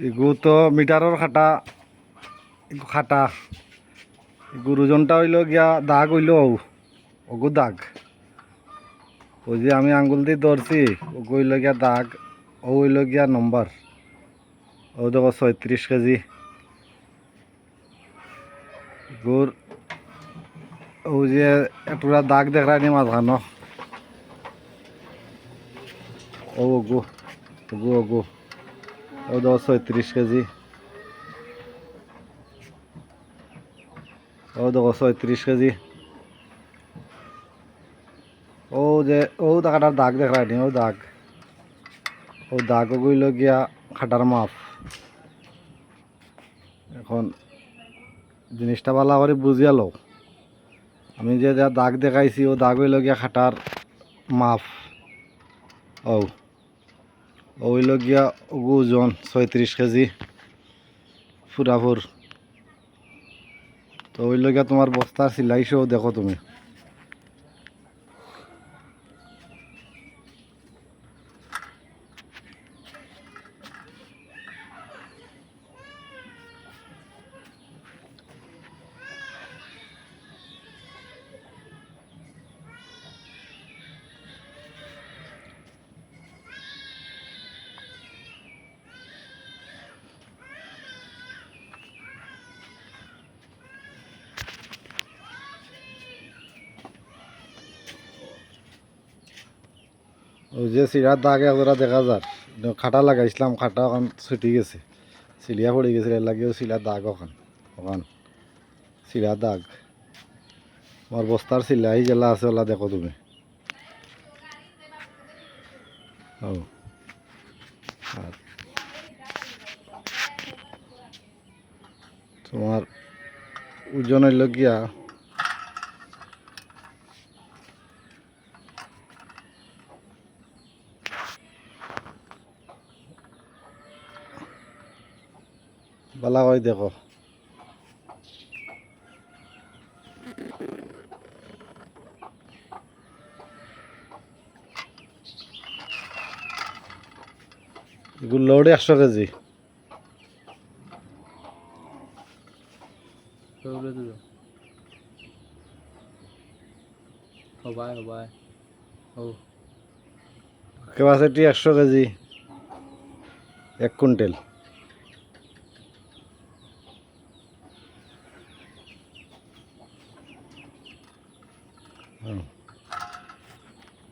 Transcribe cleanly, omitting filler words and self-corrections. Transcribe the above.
এগু তো মিটারের খাটা খাটা গুরুজনটা হইল গিয়া দাগ হইল ওগু দাগ ওই যে আমি আঙ্গুল দিয়ে ধরছি ওগু হইল গিয়া দাগ ও হইল গিয়া নম্বর ও দেখো 36 কেজি গুর ও যে একটা দাগ দেখায় নি মাঝখানো ও ওগু ওগু ওগু ও দেখো 36 কেজি ও দেখো 36 কেজি ও যে ও টাকাটার দাগ দেখায় নি ও দাগ গইল গিয়া খাটার মাপ এখন জিনিসটা ভালো করে বুঝিয়া লও আমি যে যা দাগ দেখাইছি ও দাগ হইল গিয়া খাটার মাপ ও হইল গিয়া ওজন 36 কেজি ফুরাফুর তো হইল গিয়া তোমার বস্তার সিলাইশও দেখো তুমি ওই যে সিরার দাগ একজোড়া দেখা যার খাটা লাগাইছিলাম খাটা ওখান ছুটি গেছে সিলিয়া পড়ে গেছে এর লাগেও সিলার দাগ ওখান সিলার দাগ আমার বস্তার সিলাই জেলা আছে ওলা দেখো তুমি ও আর তোমার ওজন হইল গিয়া বালা হয় দেখো এগুলো load 100 KG capacity 100 KG 1 quintal হুম